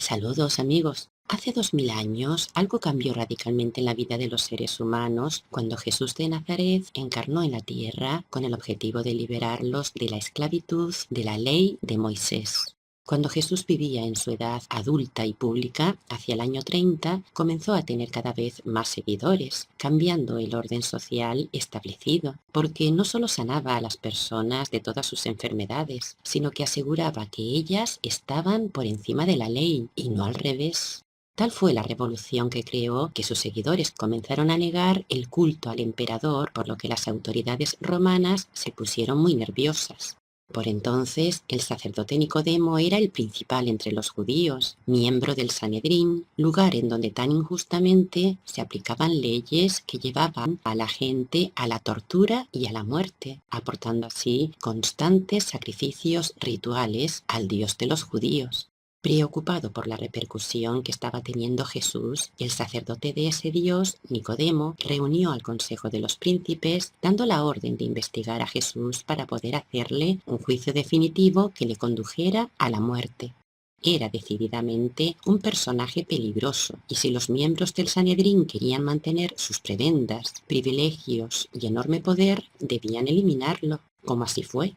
Saludos amigos. Hace 2000 años algo cambió radicalmente en la vida de los seres humanos cuando Jesús de Nazaret encarnó en la tierra con el objetivo de liberarlos de la esclavitud de la ley de Moisés. Cuando Jesús vivía en su edad adulta y pública, hacia el año 30, comenzó a tener cada vez más seguidores, cambiando el orden social establecido, porque no solo sanaba a las personas de todas sus enfermedades, sino que aseguraba que ellas estaban por encima de la ley y no al revés. Tal fue la revolución que creó que sus seguidores comenzaron a negar el culto al emperador, por lo que las autoridades romanas se pusieron muy nerviosas. Por entonces, el sacerdote Nicodemo era el principal entre los judíos, miembro del Sanedrín, lugar en donde tan injustamente se aplicaban leyes que llevaban a la gente a la tortura y a la muerte, aportando así constantes sacrificios rituales al Dios de los judíos. Preocupado por la repercusión que estaba teniendo Jesús, el sacerdote de ese Dios, Nicodemo, reunió al Consejo de los Príncipes, dando la orden de investigar a Jesús para poder hacerle un juicio definitivo que le condujera a la muerte. Era decididamente un personaje peligroso, y si los miembros del Sanedrín querían mantener sus prebendas, privilegios y enorme poder, debían eliminarlo, como así fue.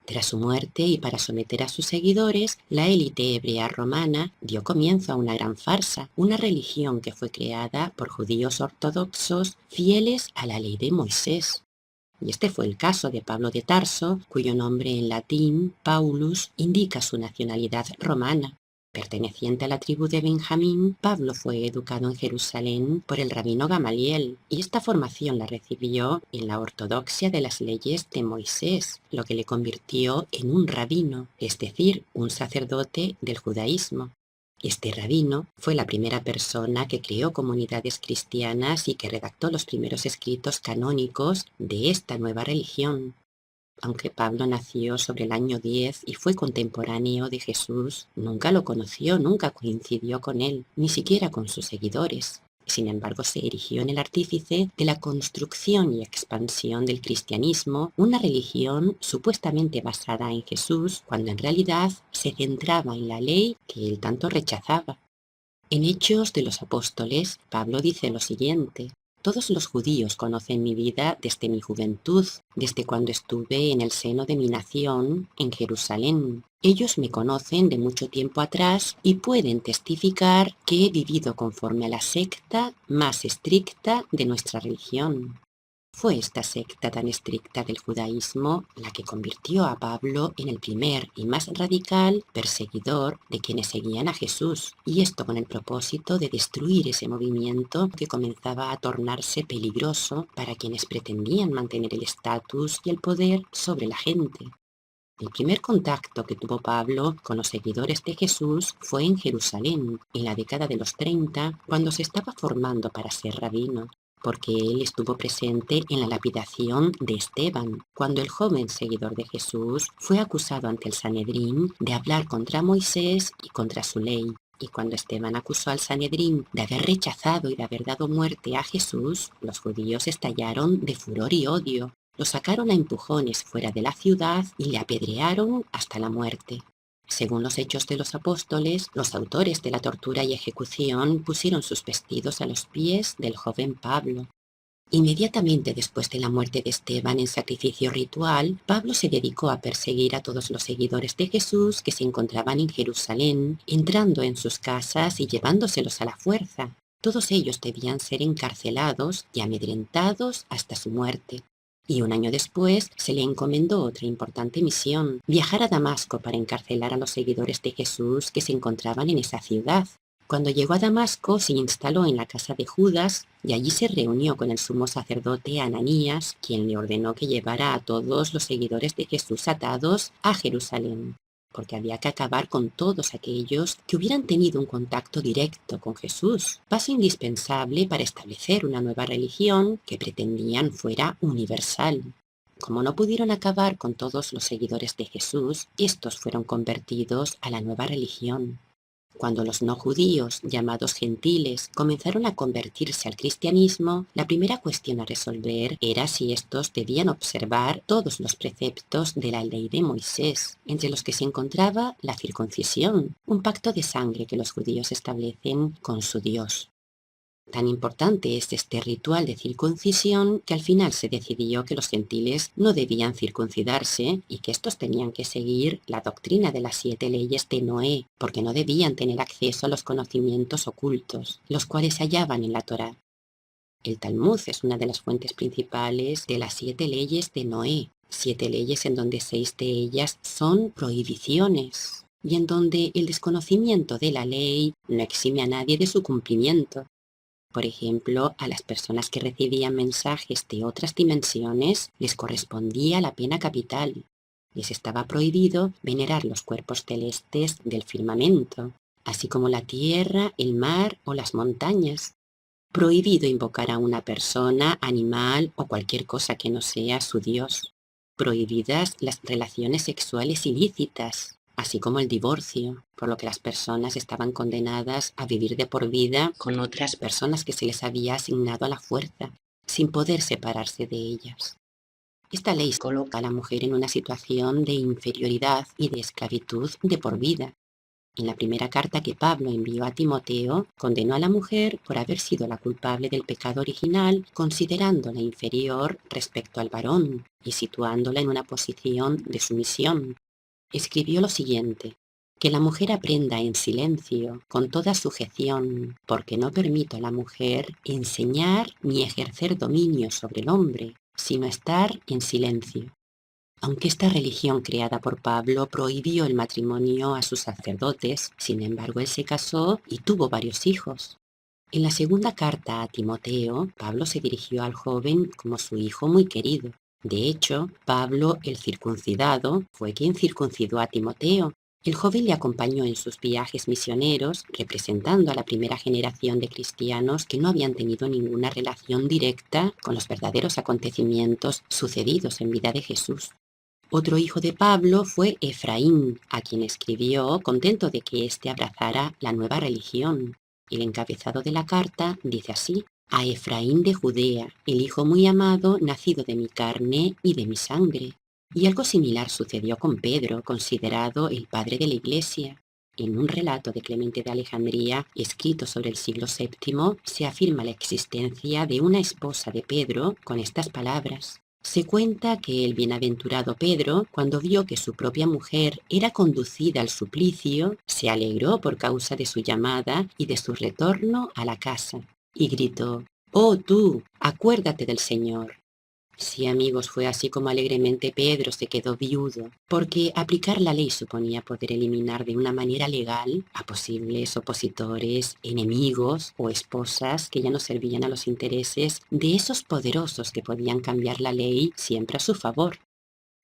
Tras su muerte y para someter a sus seguidores, la élite hebrea romana dio comienzo a una gran farsa, una religión que fue creada por judíos ortodoxos fieles a la ley de Moisés. Y este fue el caso de Pablo de Tarso, cuyo nombre en latín, Paulus, indica su nacionalidad romana. Perteneciente a la tribu de Benjamín, Pablo fue educado en Jerusalén por el rabino Gamaliel, y esta formación la recibió en la ortodoxia de las leyes de Moisés, lo que le convirtió en un rabino, es decir, un sacerdote del judaísmo. Este rabino fue la primera persona que creó comunidades cristianas y que redactó los primeros escritos canónicos de esta nueva religión. Aunque Pablo nació sobre el año 10 y fue contemporáneo de Jesús, nunca lo conoció, nunca coincidió con él, ni siquiera con sus seguidores. Sin embargo, se erigió en el artífice de la construcción y expansión del cristianismo, una religión supuestamente basada en Jesús, cuando en realidad se centraba en la ley que él tanto rechazaba. En Hechos de los Apóstoles, Pablo dice lo siguiente: todos los judíos conocen mi vida desde mi juventud, desde cuando estuve en el seno de mi nación, en Jerusalén. Ellos me conocen de mucho tiempo atrás y pueden testificar que he vivido conforme a la secta más estricta de nuestra religión. Fue esta secta tan estricta del judaísmo la que convirtió a Pablo en el primer y más radical perseguidor de quienes seguían a Jesús, y esto con el propósito de destruir ese movimiento que comenzaba a tornarse peligroso para quienes pretendían mantener el estatus y el poder sobre la gente. El primer contacto que tuvo Pablo con los seguidores de Jesús fue en Jerusalén, en la década de los 30, cuando se estaba formando para ser rabino, porque él estuvo presente en la lapidación de Esteban, cuando el joven seguidor de Jesús fue acusado ante el Sanedrín de hablar contra Moisés y contra su ley. Y cuando Esteban acusó al Sanedrín de haber rechazado y de haber dado muerte a Jesús, los judíos estallaron de furor y odio. Lo sacaron a empujones fuera de la ciudad y le apedrearon hasta la muerte. Según los Hechos de los Apóstoles, los autores de la tortura y ejecución pusieron sus vestidos a los pies del joven Pablo. Inmediatamente después de la muerte de Esteban en sacrificio ritual, Pablo se dedicó a perseguir a todos los seguidores de Jesús que se encontraban en Jerusalén, entrando en sus casas y llevándoselos a la fuerza. Todos ellos debían ser encarcelados y amedrentados hasta su muerte. Y un año después se le encomendó otra importante misión: viajar a Damasco para encarcelar a los seguidores de Jesús que se encontraban en esa ciudad. Cuando llegó a Damasco se instaló en la casa de Judas y allí se reunió con el sumo sacerdote Ananías, quien le ordenó que llevara a todos los seguidores de Jesús atados a Jerusalén, porque había que acabar con todos aquellos que hubieran tenido un contacto directo con Jesús, paso indispensable para establecer una nueva religión que pretendían fuera universal. Como no pudieron acabar con todos los seguidores de Jesús, estos fueron convertidos a la nueva religión. Cuando los no judíos, llamados gentiles, comenzaron a convertirse al cristianismo, la primera cuestión a resolver era si estos debían observar todos los preceptos de la ley de Moisés, entre los que se encontraba la circuncisión, un pacto de sangre que los judíos establecen con su Dios. Tan importante es este ritual de circuncisión que al final se decidió que los gentiles no debían circuncidarse y que estos tenían que seguir la doctrina de las 7 leyes de Noé, porque no debían tener acceso a los conocimientos ocultos, los cuales se hallaban en la Torá. El Talmud es una de las fuentes principales de las 7 leyes de Noé, 7 leyes en donde 6 de ellas son prohibiciones y en donde el desconocimiento de la ley no exime a nadie de su cumplimiento. Por ejemplo, a las personas que recibían mensajes de otras dimensiones les correspondía la pena capital. Les estaba prohibido venerar los cuerpos celestes del firmamento, así como la tierra, el mar o las montañas. Prohibido invocar a una persona, animal o cualquier cosa que no sea su Dios. Prohibidas las relaciones sexuales ilícitas, así como el divorcio, por lo que las personas estaban condenadas a vivir de por vida con otras personas que se les había asignado a la fuerza, sin poder separarse de ellas. Esta ley coloca a la mujer en una situación de inferioridad y de esclavitud de por vida. En la primera carta que Pablo envió a Timoteo, condenó a la mujer por haber sido la culpable del pecado original, considerándola inferior respecto al varón y situándola en una posición de sumisión. Escribió lo siguiente: que la mujer aprenda en silencio, con toda sujeción, porque no permito a la mujer enseñar ni ejercer dominio sobre el hombre, sino estar en silencio. Aunque esta religión creada por Pablo prohibió el matrimonio a sus sacerdotes, sin embargo él se casó y tuvo varios hijos. En la segunda carta a Timoteo, Pablo se dirigió al joven como su hijo muy querido. De hecho, Pablo el circuncidado fue quien circuncidó a Timoteo. El joven le acompañó en sus viajes misioneros, representando a la primera generación de cristianos que no habían tenido ninguna relación directa con los verdaderos acontecimientos sucedidos en vida de Jesús. Otro hijo de Pablo fue Efraín, a quien escribió contento de que éste abrazara la nueva religión. El encabezado de la carta dice así: a Efraín de Judea, el hijo muy amado, nacido de mi carne y de mi sangre. Y algo similar sucedió con Pedro, considerado el padre de la Iglesia. En un relato de Clemente de Alejandría, escrito sobre el siglo VII, se afirma la existencia de una esposa de Pedro con estas palabras: se cuenta que el bienaventurado Pedro, cuando vio que su propia mujer era conducida al suplicio, se alegró por causa de su llamada y de su retorno a la casa, y gritó: «¡Oh tú, acuérdate del Señor!». Sí, amigos, fue así como alegremente Pedro se quedó viudo, porque aplicar la ley suponía poder eliminar de una manera legal a posibles opositores, enemigos o esposas que ya no servían a los intereses de esos poderosos que podían cambiar la ley siempre a su favor.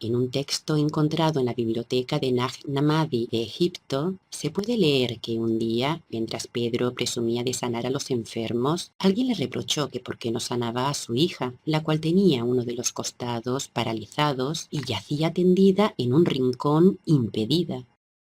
En un texto encontrado en la biblioteca de Nag Hammadi de Egipto, se puede leer que un día, mientras Pedro presumía de sanar a los enfermos, alguien le reprochó que por qué no sanaba a su hija, la cual tenía uno de los costados paralizados y yacía tendida en un rincón impedida.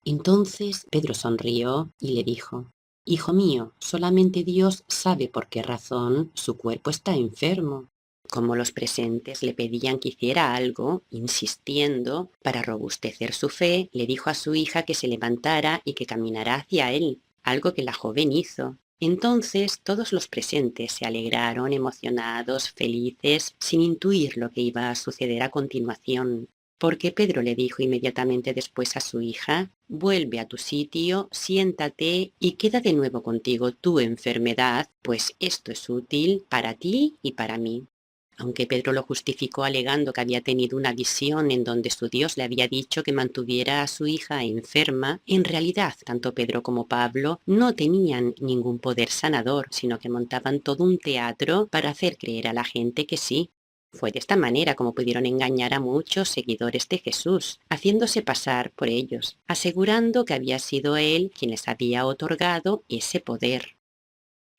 Entonces Pedro sonrió y le dijo: «Hijo mío, solamente Dios sabe por qué razón su cuerpo está enfermo». Como los presentes le pedían que hiciera algo, insistiendo, para robustecer su fe, le dijo a su hija que se levantara y que caminara hacia él, algo que la joven hizo. Entonces todos los presentes se alegraron, emocionados, felices, sin intuir lo que iba a suceder a continuación. Porque Pedro le dijo inmediatamente después a su hija: «Vuelve a tu sitio, siéntate y queda de nuevo contigo tu enfermedad, pues esto es útil para ti y para mí». Aunque Pedro lo justificó alegando que había tenido una visión en donde su Dios le había dicho que mantuviera a su hija enferma, en realidad tanto Pedro como Pablo no tenían ningún poder sanador, sino que montaban todo un teatro para hacer creer a la gente que sí. Fue de esta manera como pudieron engañar a muchos seguidores de Jesús, haciéndose pasar por ellos, asegurando que había sido él quien les había otorgado ese poder.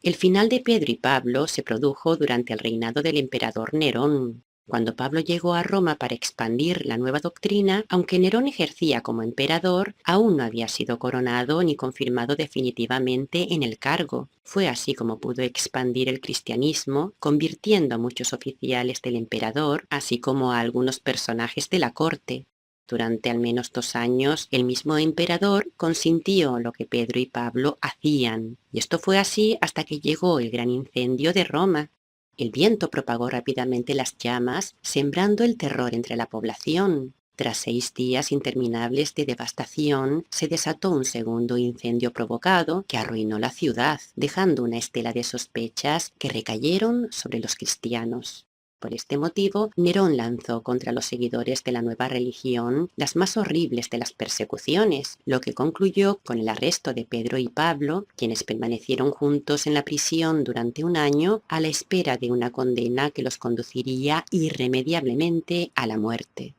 El final de Pedro y Pablo se produjo durante el reinado del emperador Nerón. Cuando Pablo llegó a Roma para expandir la nueva doctrina, aunque Nerón ejercía como emperador, aún no había sido coronado ni confirmado definitivamente en el cargo. Fue así como pudo expandir el cristianismo, convirtiendo a muchos oficiales del emperador, así como a algunos personajes de la corte. Durante al menos 2 años, el mismo emperador consintió lo que Pedro y Pablo hacían, y esto fue así hasta que llegó el gran incendio de Roma. El viento propagó rápidamente las llamas, sembrando el terror entre la población. Tras 6 días interminables de devastación, se desató un segundo incendio provocado que arruinó la ciudad, dejando una estela de sospechas que recayeron sobre los cristianos. Por este motivo, Nerón lanzó contra los seguidores de la nueva religión las más horribles de las persecuciones, lo que concluyó con el arresto de Pedro y Pablo, quienes permanecieron juntos en la prisión durante 1 año a la espera de una condena que los conduciría irremediablemente a la muerte.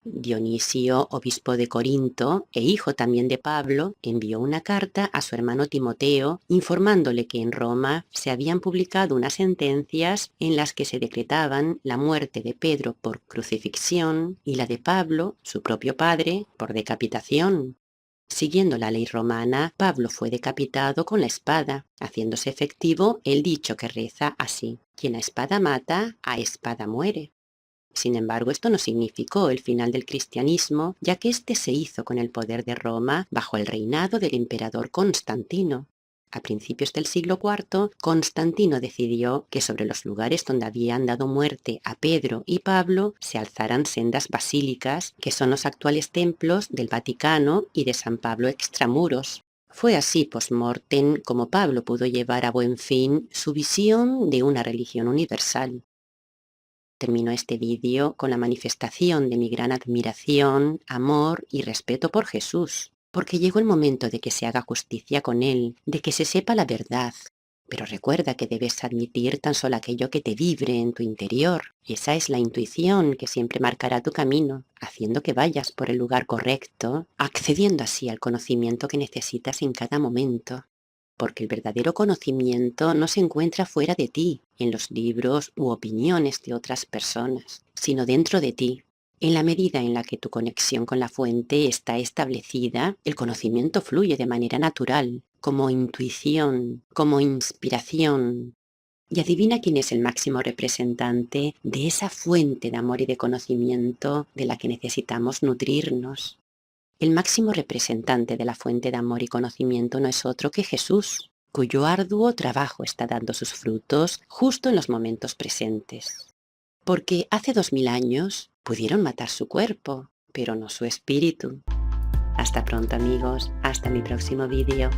Dionisio, obispo de Corinto e hijo también de Pablo, envió una carta a su hermano Timoteo informándole que en Roma se habían publicado unas sentencias en las que se decretaban la muerte de Pedro por crucifixión y la de Pablo, su propio padre, por decapitación. Siguiendo la ley romana, Pablo fue decapitado con la espada, haciéndose efectivo el dicho que reza así: quien a espada mata, a espada muere. Sin embargo, esto no significó el final del cristianismo, ya que éste se hizo con el poder de Roma bajo el reinado del emperador Constantino. A principios del siglo IV, Constantino decidió que sobre los lugares donde habían dado muerte a Pedro y Pablo se alzaran sendas basílicas, que son los actuales templos del Vaticano y de San Pablo extramuros. Fue así post-mortem como Pablo pudo llevar a buen fin su visión de una religión universal. Termino este vídeo con la manifestación de mi gran admiración, amor y respeto por Jesús, porque llegó el momento de que se haga justicia con Él, de que se sepa la verdad. Pero recuerda que debes admitir tan solo aquello que te vibre en tu interior. Esa es la intuición que siempre marcará tu camino, haciendo que vayas por el lugar correcto, accediendo así al conocimiento que necesitas en cada momento. Porque el verdadero conocimiento no se encuentra fuera de ti, en los libros u opiniones de otras personas, sino dentro de ti. En la medida en la que tu conexión con la fuente está establecida, el conocimiento fluye de manera natural, como intuición, como inspiración. Y adivina quién es el máximo representante de esa fuente de amor y de conocimiento de la que necesitamos nutrirnos. El máximo representante de la fuente de amor y conocimiento no es otro que Jesús, cuyo arduo trabajo está dando sus frutos justo en los momentos presentes. Porque hace 2000 años pudieron matar su cuerpo, pero no su espíritu. Hasta pronto, amigos, hasta mi próximo vídeo.